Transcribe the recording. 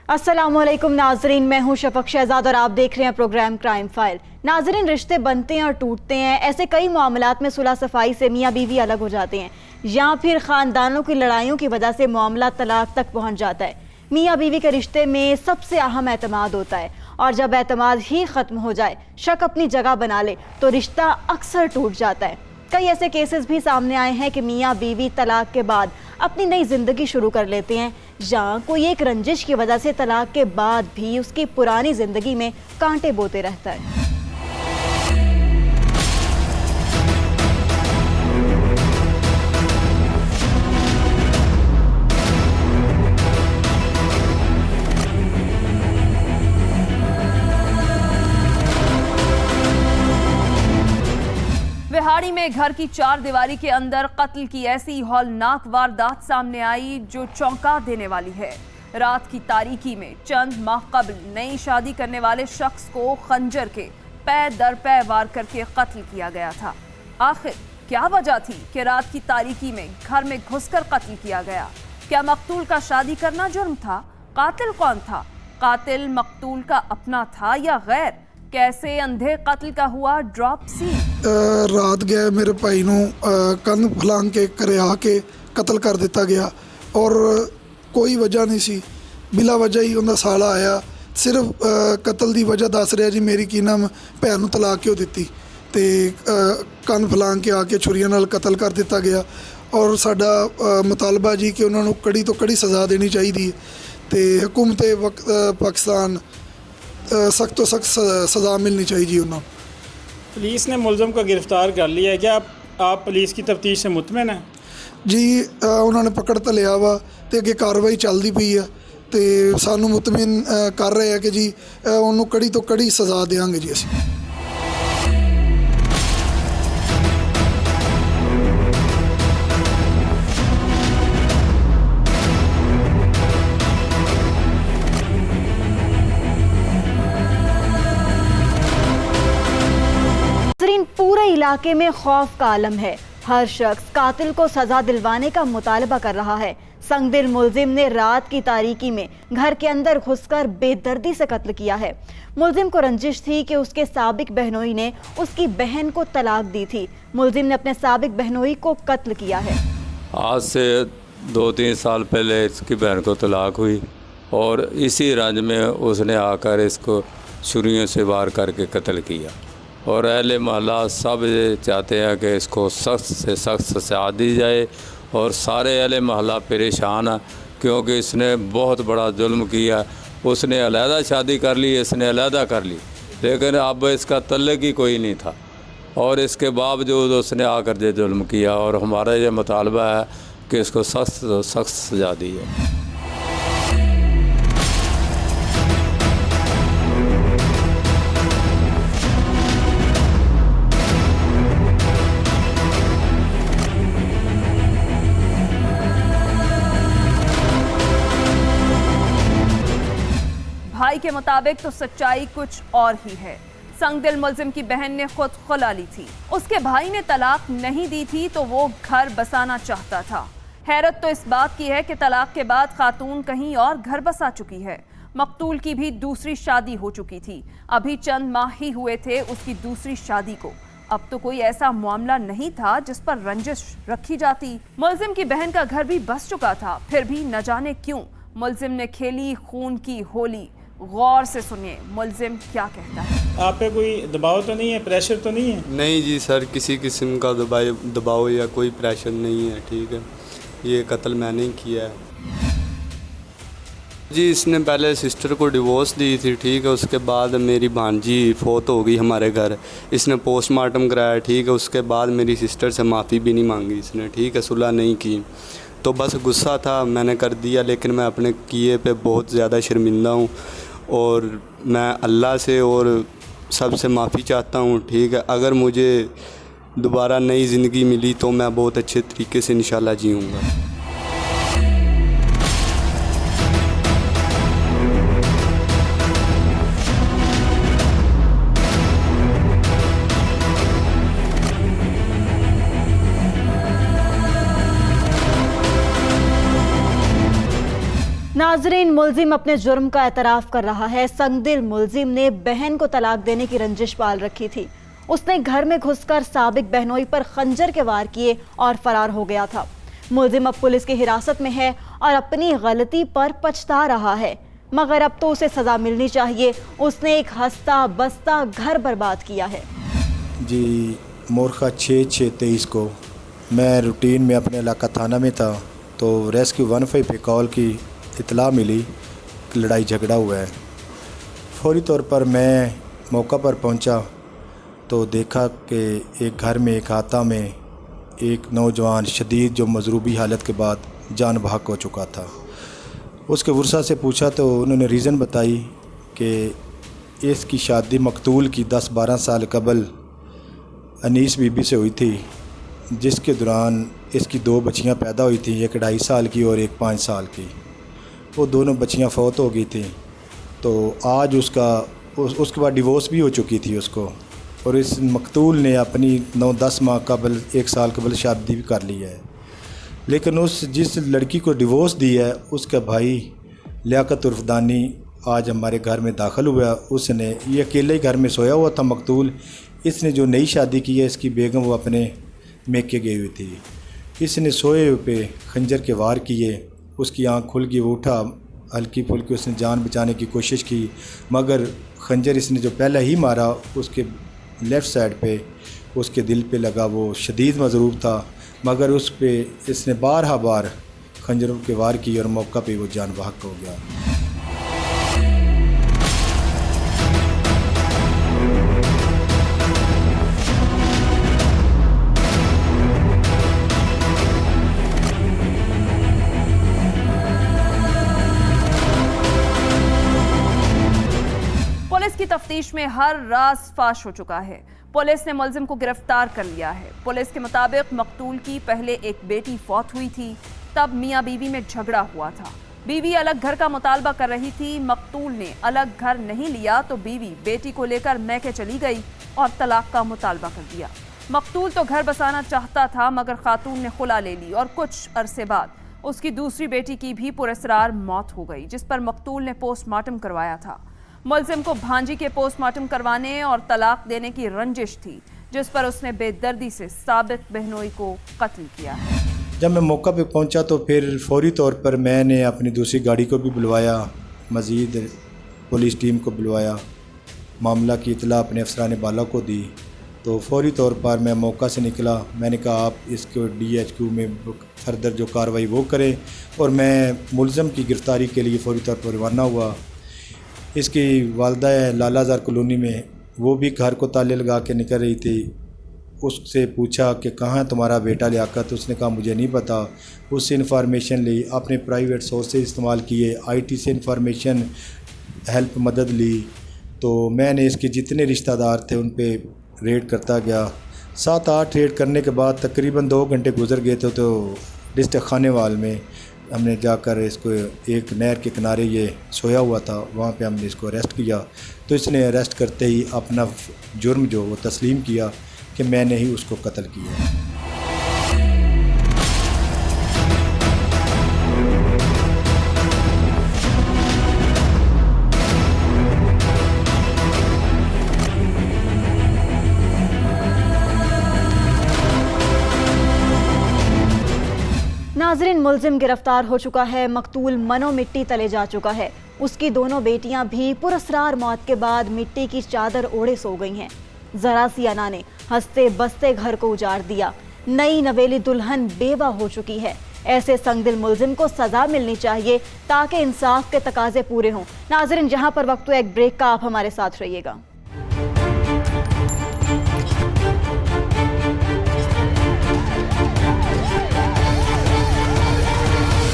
अस्सलामुअलैकुम नाजरीन, मैं हूं शफक शहजाद और आप देख रहे हैं प्रोग्राम क्राइम फाइल। नाजरीन, रिश्ते बनते हैं और टूटते हैं। ऐसे कई मामलात में सुलह सफाई से मियाँ बीवी अलग हो जाते हैं या फिर ख़ानदानों की लड़ाइयों की वजह से मामला तलाक तक पहुँच जाता है। मियाँ बीवी के रिश्ते में सबसे अहम एतमाद होता है और जब एतमाद ही ख़त्म हो जाए, शक अपनी जगह बना ले तो रिश्ता अक्सर टूट जाता है। कई ऐसे केसेस भी सामने आए हैं कि मियाँ बीवी तलाक के बाद अपनी नई ज़िंदगी शुरू कर लेते हैं या कोई एक रंजिश की वजह से तलाक के बाद भी उसकी पुरानी ज़िंदगी में कांटे बोते रहता है। बिहाड़ी में घर की चार दीवारी के अंदर कत्ल की ऐसी हौलनाक वारदात सामने आई जो चौंका देने वाली है। रात की तारीकी में चंद माह कबल नई शादी करने वाले शख्स को खंजर के पै दर पै वार करके कत्ल किया गया था। आखिर क्या वजह थी कि रात की तारीकी में घर में घुसकर कत्ल किया गया? क्या मकतूल का शादी करना जुर्म था? कातिल कौन था? कातिल मकतूल का अपना था या गैर? कैसे अंधे कत्ल का हुआ ड्रॉप सी? रात गए मेरे भाई ਨੂੰ ਕੰਨ ਫਲਾਂਗ ਕੇ ਕਰਿਆ ਕੇ ਕਤਲ ਕਰ ਦਿੱਤਾ ਗਿਆ ਔਰ ਕੋਈ ਵਜ੍ਹਾ ਨਹੀਂ ਸੀ। ਬਿਲਾ ਵਜ੍ਹਾ ਹੀ ਉਹਦਾ ਸਾਲਾ ਆਇਆ, ਸਿਰਫ ਕਤਲ ਦੀ ਵਜ੍ਹਾ ਦੱਸ ਰਿਹਾ ਜੀ ਮੇਰੀ ਕੀ ਨਾਮ ਭੈਣ ਨੂੰ ਤਲਾਕ ਕਿਉਂ ਦਿੱਤੀ ਤੇ ਕੰਨ ਫਲਾਂਗ ਕੇ ਆ ਕੇ ਛੁਰੀਆਂ ਨਾਲ ਕਤਲ ਕਰ ਦਿੱਤਾ ਗਿਆ। ਔਰ ਸਾਡਾ ਮੁਤਾਲਬਾ ਜੀ ਕਿ ਉਹਨਾਂ ਨੂੰ ਕੜੀ ਤੋਂ ਕੜੀ ਸਜ਼ਾ ਦੇਣੀ ਚਾਹੀਦੀ ਹੈ ਤੇ हुकूमत पाकिस्तान सख्त तो सख्त सज़ा मिलनी चाहिए जी उन्होंने। पुलिस ने मुलज़म को गिरफ़्तार कर लिया है। क्या आप पुलिस की तफ्तीश से मुतमिन हैं? जी उन्होंने पकड़ तो लिया वा तो अगे कार्रवाई चलती पई है तो सानू मुतमिन कर रहे हैं कि जी उन्होंने कड़ी तो कड़ी सज़ा देंगे जी असीं। पूरे इलाके में खौफ का आलम है। हर शख्स कातिल को सजा दिलवाने का मुतालबा कर रहा है। संगदिल मुलजिम ने रात की तारीकी में घर के अंदर घुसकर बेदर्दी से कत्ल किया है। मुलजिम को रंजिश थी कि उसके साबिक बहनोई ने उसकी बहन को तलाक दी थी। मुलजिम ने अपने साबिक बहनोई को कत्ल किया है। आज से 2-3 साल पहले इसकी बहन को तलाक हुई और इसी रंज में उसने आकर इसको छुरियों से वार करके कत्ल किया और अहले मोहल्ला सब ये चाहते हैं कि इसको सख्त से सख्त सज़ा दी जाए और सारे अहले मोहल्ला परेशान है क्योंकि इसने बहुत बड़ा जुल्म किया। उसने अलहदा शादी कर ली, इसने अलहदा कर ली, लेकिन अब इसका तल्लक ही कोई नहीं था और इसके बावजूद उसने आकर ये जुल्म किया और हमारा ये मुतालबा है कि इसको सख्त से सख्त सज़ा दी जाए। भाई के मुताबिक तो सच्चाई कुछ और ही है। संगदिल मुलजिम की बहन ने खुद खुला ली थी। उसके भाई ने तलाक नहीं दी थी तो वो घर बसाना चाहता था। हैरत तो इस बात की है कि तलाक के बाद खातून कहीं और घर बसा चुकी है। मकतूल की भी दूसरी शादी हो चुकी थी। अभी चंद माह ही हुए थे उसकी दूसरी शादी को। अब तो कोई ऐसा मामला नहीं था जिस पर रंजिश रखी जाती। मुलजिम की बहन का घर भी बस चुका था, फिर भी न जाने क्यों मुलजिम ने खेली खून की होली। गौर से सुनिए मुलजिम क्या कहता है। आप पे कोई दबाव तो नहीं है, प्रेशर तो नहीं है? नहीं जी सर, किसी किस्म का दबाव या कोई प्रेशर नहीं है। ठीक है, ये कत्ल मैंने ही किया है जी। इसने पहले सिस्टर को डिवोर्स दी थी। ठीक है, उसके बाद मेरी भांजी फोत हो गई हमारे घर। इसने पोस्टमार्टम कराया। ठीक है, उसके बाद मेरी सिस्टर से माफ़ी भी नहीं मांगी इसने। ठीक है, सुलह नहीं की तो बस गुस्सा था, मैंने कर दिया। लेकिन मैं अपने किए पे बहुत ज़्यादा शर्मिंदा हूँ और मैं अल्लाह से और सबसे माफ़ी चाहता हूँ। ठीक है, अगर मुझे दोबारा नई ज़िंदगी मिली तो मैं बहुत अच्छे तरीके से इंशाल्लाह जीऊँगा। नाजरीन, मुलजिम अपने जुर्म का एतराफ़ कर रहा है। संगदिल मुलजिम ने बहन को तलाक देने की रंजिश पाल रखी थी। उसने घर में घुसकर साबिक बहनोई पर खंजर के वार किए और फरार हो गया था। मुलजिम अब पुलिस की हिरासत में है और अपनी गलती पर पछता रहा है, मगर अब तो उसे सज़ा मिलनी चाहिए। उसने एक हंसता बसता घर बर्बाद किया है। जी, मोरखा 6/6/23 को मैं रूटीन में अपने इलाका थाना में था तो रेस्क्यू 15 पे कॉल की इतला मिली कि लड़ाई झगड़ा हुआ है। फौरी तौर पर मैं मौका पर पहुंचा तो देखा कि एक घर में एक हाथा में एक नौजवान शदीद जो मजरूबी हालत के बाद जान बहक हो चुका था। उसके वर्सा से पूछा तो उन्होंने रीज़न बताई कि इसकी शादी मकतूल की 10-12 साल कबल अनीस बीबी से हुई थी, जिसके दौरान इसकी 2 बच्चियां पैदा हुई थी, एक 2.5 साल की और एक 5 साल की। वो दोनों बच्चियां फौत हो गई थी। तो आज उसके बाद डिवोर्स भी हो चुकी थी उसको, और इस मकतूल ने अपनी 9-10 माह कबल 1 साल कबल शादी भी कर ली है। लेकिन जिस लड़की को डिवोर्स दी है उसका भाई लियाकत उर्फदानी आज हमारे घर में दाखिल हुआ। उसने ये अकेले ही घर में सोया हुआ था मकतूल। इसने जो नई शादी की है इसकी बेगम वो अपने मेके गई हुई थी। इसने सोए हुए पे खंजर के वार किए। उसकी आंख खुल गई, वो उठा, हल्की फुल्की उसने जान बचाने की कोशिश की, मगर खंजर इसने जो पहले ही मारा उसके लेफ़्ट साइड पे उसके दिल पे लगा। वो शदीद मजरूब था, मगर उस पे इसने बार खंजरों के वार किए और मौका पे वो जान बहक हो गया। पुलिस की तफ्तीश में हर राज फाश हो चुका है। पुलिस ने मुलजिम को गिरफ्तार कर लिया है। पुलिस के मुताबिक मकतूल की पहले एक बेटी फौत हुई थी, तब मियां बीवी में झगड़ा हुआ था। बीवी अलग घर का मुतालबा कर रही थी। मकतूल ने अलग घर नहीं लिया तो बीवी बेटी को लेकर मैके चली गई और तलाक का मुतालबा कर दिया। मकतूल तो घर बसाना चाहता था, मगर खातून ने खुला ले ली और कुछ अरसे बाद उसकी दूसरी बेटी की भी पुरअसरार मौत हो गई, जिस पर मकतूल ने पोस्टमार्टम करवाया था। मुलजिम को भांजी के पोस्टमार्टम करवाने और तलाक देने की रंजिश थी, जिस पर उसने बेदर्दी से साबिक बहनोई को कत्ल किया है। जब मैं मौका पे पहुंचा तो फिर फौरी तौर पर मैंने अपनी दूसरी गाड़ी को भी बुलवाया, मज़ीद पुलिस टीम को बुलवाया, मामला की इतला अपने अफसरान बाला को दी। तो फौरी तौर पर मैं मौका से निकला। मैंने कहा आप इसको DHQ में फर्दर जो कार्रवाई वो करें, और मैं मुलजिम की गिरफ़्तारी के लिए फौरी तौर पर रवाना हुआ। इसकी वालदा लालाजार कॉलोनी में, वो भी घर को ताले लगा के निकल रही थी। उससे पूछा कि कहाँ है तुम्हारा बेटा लियाकत, उसने कहा मुझे नहीं पता। उससे इन्फॉर्मेशन ली, अपने प्राइवेट सोर्सेज इस्तेमाल किए, IT से इन्फॉर्मेशन हेल्प मदद ली। तो मैंने इसके जितने रिश्तेदार थे उन पे रेड करता गया। 7-8 रेड करने के बाद तकरीबन 2 घंटे गुजर गए थे। तो डिस्ट्रिक्ट खानेवाल में हमने जाकर इसको एक नहर के किनारे ये सोया हुआ था, वहाँ पे हमने इसको अरेस्ट किया। तो इसने अरेस्ट करते ही अपना जुर्म जो वो तस्लीम किया कि मैंने ही उसको कत्ल किया। नाजरीन, मुलजिम गिरफ्तार हो चुका है। मकतूल मनो मिट्टी तले जा चुका है। उसकी दोनों बेटियां भी पुरअसरार मौत के बाद मिट्टी की चादर ओढ़े सो गई हैं। जरा सी अना ने हंसते बसते घर को उजाड़ दिया। नई नवेली दुल्हन बेवा हो चुकी है। ऐसे संगदिल मुलजिम को सजा मिलनी चाहिए ताकि इंसाफ के तकाजे पूरे हों। नाजरीन, जहां पर वक्त एक ब्रेक का, आप हमारे साथ रहिएगा।